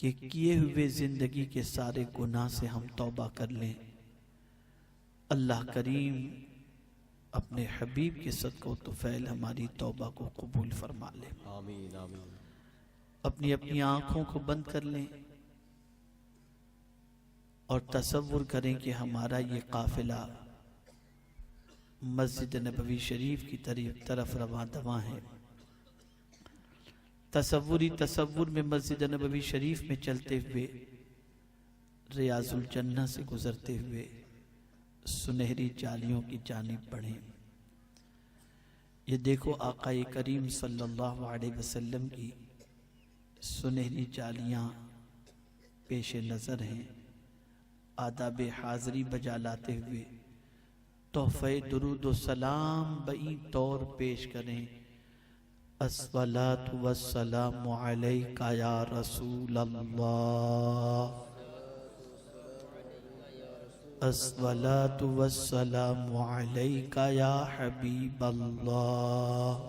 کہ کیے ہوئے زندگی کے سارے گناہ سے ہم توبہ کر لیں۔ اللہ کریم اپنے حبیب کے صدقہ و طفیل ہماری توبہ کو قبول فرما لے۔ آمین آمین۔ اپنی آنکھوں کو بند کر لیں اور تصور کریں کہ ہمارا یہ قافلہ مسجد نبوی شریف کی طرف رواں دواں ہے۔ تصور میں مسجد نبوی شریف میں چلتے ہوئے ریاض الجنہ سے گزرتے ہوئے سنہری جالیوں کی جانب بڑھیں۔ یہ دیکھو آقا کریم صلی اللہ علیہ وسلم کی سنہری جالیاں پیش نظر ہیں۔ آداب حاضری بجا لاتے ہوئے تحفہ درود و سلام بئی طور پیش کریں۔ الصلاۃ والسلام علیک یا رسول اللہ، الصلاۃ والسلام علیک یا حبیب اللہ،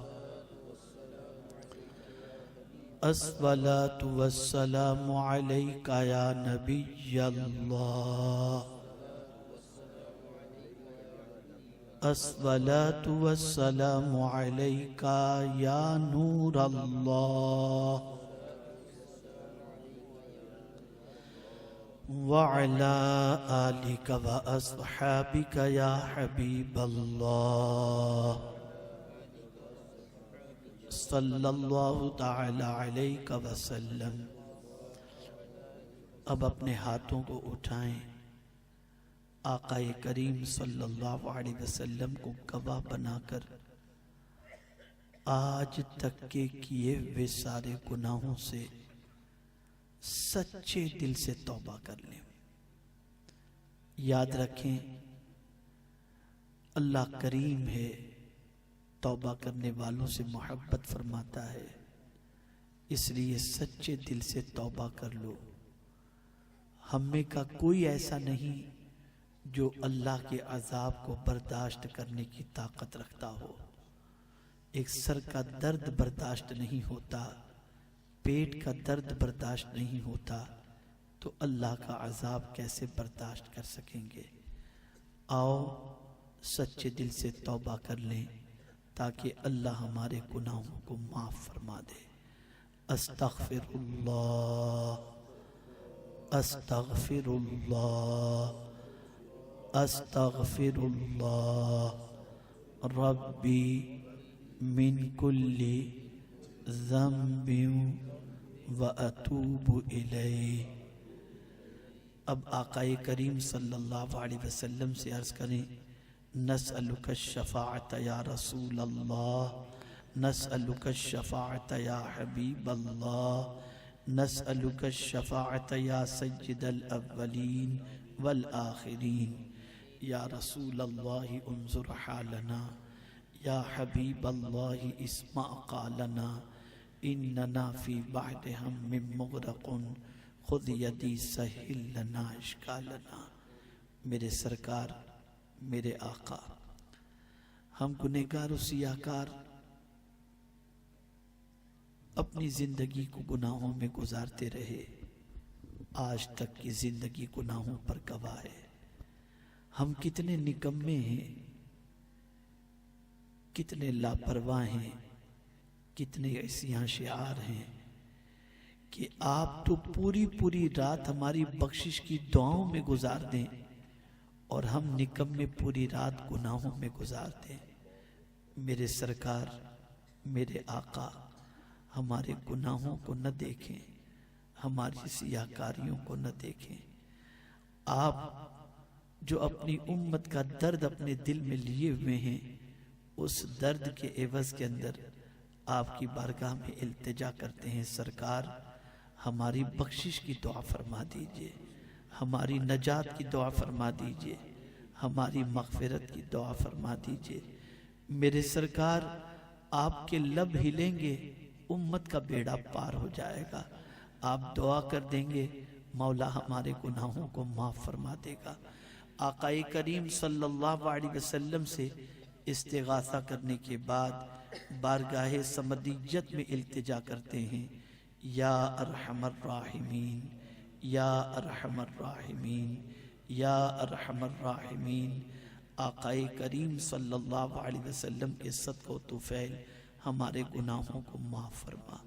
الصلاۃ والسلام علیک یا نبی اللہ، الصلاۃ والسلام علیک یا نور اللہ، وعلی آلک واصحابک یا حبیب اللہ، صلی اللہ تعالی علیہ وسلم۔ اب اپنے ہاتھوں کو اٹھائیں، آقا کریم صلی اللہ علیہ وسلم کو گواہ بنا کر آج تک کے کیے ہوئے سارے گناہوں سے سچے دل سے توبہ کر لیں۔ یاد رکھیں اللہ کریم ہے، توبہ کرنے والوں سے محبت فرماتا ہے، اس لیے سچے دل سے توبہ کر لو۔ ہم میں کا کوئی ایسا نہیں جو اللہ کے عذاب کو برداشت کرنے کی طاقت رکھتا ہو۔ ایک سر کا درد برداشت نہیں ہوتا، پیٹ کا درد برداشت نہیں ہوتا، تو اللہ کا عذاب کیسے برداشت کر سکیں گے؟ آؤ سچے دل سے توبہ کر لیں تاکہ اللہ ہمارے گناہوں کو معاف فرما دے۔ استغفر اللہ، استغفر اللہ، استغفر اللہ ربی من کل ذنب واتوب الیہ۔ اب آقا کریم صلی اللہ علیہ وسلم سے عرض کریں، نسألک الشفاعت یا رسول اللہ، نسألک الشفاعت یا حبیب اللہ، نسألک الشفاعت یا سید الاولین والآخرین، یا رسول اللہ انظر حالنا، یا حبیب اللہ اسمع قالنا، اننا فی بعد ہم مغرق، خذ یدی سہل لنا اشکالنا۔ میرے سرکار، میرے آقا، ہم گنہگار و سیاہکار اپنی زندگی کو گناہوں میں گزارتے رہے، آج تک کی زندگی گناہوں پر گواہ ہے۔ ہم کتنے نکمے ہیں، کتنے لاپرواہ ہیں، کتنے عصیاں شعار ہیں کہ آپ تو پوری رات ہماری بخشش کی دعاؤں میں گزار دیں اور ہم نکمے پوری رات گناہوں میں گزار دیں۔ میرے سرکار، میرے آقا، ہمارے گناہوں کو نہ دیکھیں، ہماری سیاہکاریوں کو نہ دیکھیں۔ آپ جو اپنی امت کا درد اپنے دل میں لیے ہوئے ہیں، اس درد کے عوض کے اندر آپ کی بارگاہ میں التجا کرتے ہیں، سرکار ہماری بخشش کی دعا فرما دیجئے، ہماری نجات کی دعا فرما دیجئے، ہماری مغفرت کی دعا فرما دیجئے۔ میرے سرکار، آپ کے لب ہلیں گے، امت کا بیڑا پار ہو جائے گا۔ آپ دعا کر دیں گے، مولا ہمارے گناہوں کو معاف فرما دے گا۔ آقا کریم صلی اللہ علیہ وسلم سے استغاثہ کرنے کے بعد بارگاہ سمدیت میں التجا کرتے ہیں، یا ارحم الراحمین یا ارحم الراحمین یا ارحم الراحمین۔ آقائے کریم صلی اللہ علیہ وسلم کے صدقہ و طفیل ہمارے گناہوں کو معاف فرما۔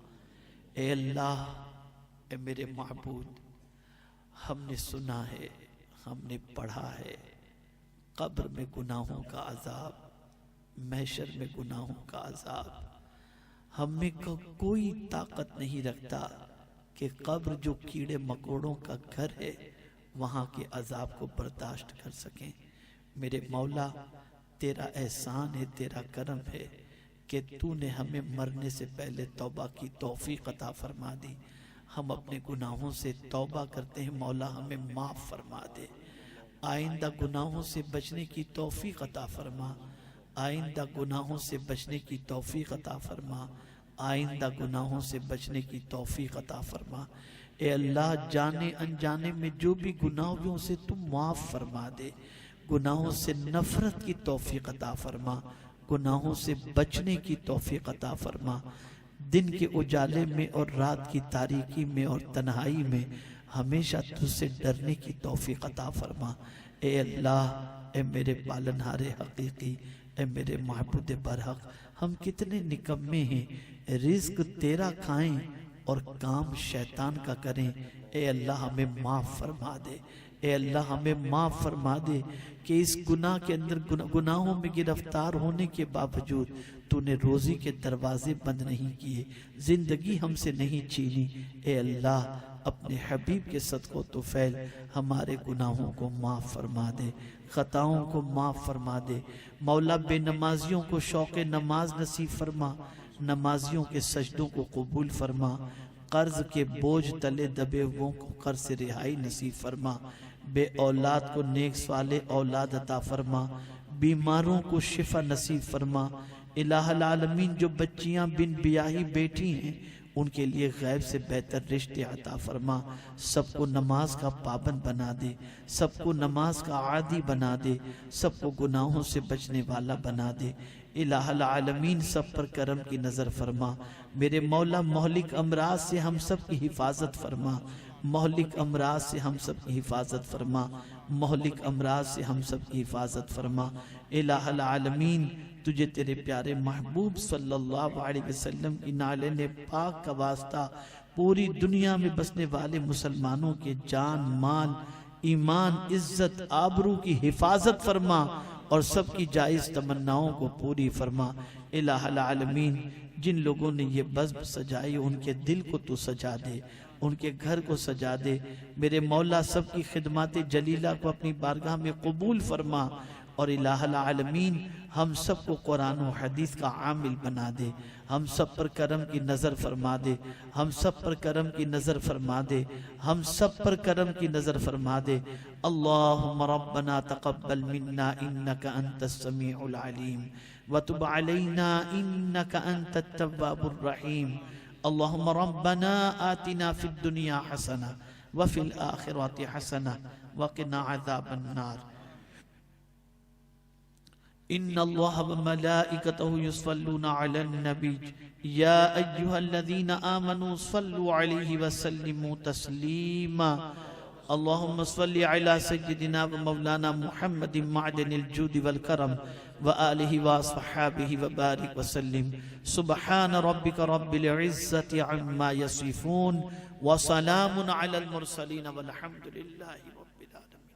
اے اللہ، اے میرے معبود، ہم نے سنا ہے، ہم نے پڑھا ہے، قبر میں گناہوں کا عذاب، محشر میں گناہوں کا عذاب۔ ہم میں کوئی طاقت نہیں رکھتا کہ قبر جو کیڑے مکوڑوں کا گھر ہے وہاں کے عذاب کو برداشت کر سکیں۔ میرے مولا، تیرا احسان ہے، تیرا کرم ہے کہ تو نے ہمیں مرنے سے پہلے توبہ کی توفیق عطا فرما دی۔ ہم اپنے گناہوں سے توبہ کرتے ہیں، مولا ہمیں معاف فرما دے۔ آئندہ گناہوں سے بچنے کی توفیق عطا فرما، آئندہ گناہوں سے بچنے کی توفیق عطا فرما، آئندہ گناہوں سے بچنے کی توفیق عطا فرما۔ اے اللہ، جانے انجانے میں جو بھی گناہوں سے تم معاف فرما دے، گناہوں سے نفرت کی توفیق عطا فرما، گناہوں سے بچنے کی توفیق عطا فرما۔ دن کے اجالے میں اور رات کی تاریکی میں اور تنہائی میں ہمیشہ تجھ سے ڈرنے کی توفیق عطا فرما۔ اے اللہ، اے میرے پالنہار حقیقی، اے میرے معبود برحق، ہم کتنے نکمے ہیں، رزق تیرا کھائیں اور کام شیطان کا کریں۔ اے اللہ، ہمیں معاف فرما دے، اے اللہ ہمیں معاف فرما دے کہ اس گناہ کے اندر گناہوں میں گرفتار ہونے کے باوجود تو نے روزی کے دروازے بند نہیں کیے، زندگی ہم سے نہیں چھینی۔ اے اللہ، اپنے حبیب کے صدقہ و طفیل ہمارے گناہوں کو معاف فرما دے، خطاؤں کو معاف فرما دے۔ مولا، بے نمازیوں کو شوق نماز نصیب فرما، نمازیوں کے سجدوں کو قبول فرما، قرض کے بوجھ تلے دبے ہوئوں کو قرض سے رہائی نصیب فرما، بے اولاد کو نیک صالح اولاد عطا فرما، بیماروں کو شفا نصیب فرما۔ الہ العالمین، جو بچیاں بن بیاہی بیٹھی ہیں ان کے لیے غیب سے بہتر رشتے عطا فرما، سب کو نماز کا پابند بنا دے، سب کو نماز کا عادی بنا دے، سب کو گناہوں سے بچنے والا بنا دے۔ الہ العالمین، سب پر کرم کی نظر فرما۔ میرے مولا، مہلک امراض سے ہم سب کی حفاظت فرما، مہلک امراض سے ہم سب کی حفاظت فرما، مہلک امراض سے ہم سب کی حفاظت فرما۔ الہ العالمین، تجھے تیرے پیارے محبوب صلی اللہ علیہ وسلم کی نالین پاک کا واسطہ پوری دنیا میں بسنے والے مسلمانوں کے جان، مال، ایمان، عزت، آبرو کی حفاظت فرما اور سب کی جائز تمناؤں کو پوری فرما۔ الہ العالمین، جن لوگوں نے یہ بزم سجائی ان کے دل کو تو سجا دے، ان کے گھر کو سجا دے۔ میرے مولا، سب کی خدمات جلیلہ کو اپنی بارگاہ میں قبول فرما، اور الہ العالمین ہم سب کو قرآن و حدیث کا عامل بنا دے، ہم سب پر کرم کی نظر فرما دے، ہم سب پر کرم کی نظر فرما دے، ہم سب پر کرم کی نظر فرما دے۔ اللہم ربنا تقبل منا انکا انت السمیع العلیم وتب علینا انکا انت التواب الرحیم۔ اللہم ربنا آتنا فی الدنیا حسنہ وفی الآخرات حسنہ وقنا عذاب النار۔ ان اللہ وملائکتہ یصلون علی النبی یا ایہا الذین آمنوا صلوا علیہ وسلموا تسلیما۔ اللہم صل علی سیدنا و مولانا محمد معدن الجود والکرم وآلہ واصحابہ وبارک وسلم۔ سبحان ربک رب العزت عما یصفون وسلام علی المرسلین والحمد للہ رب العالمین۔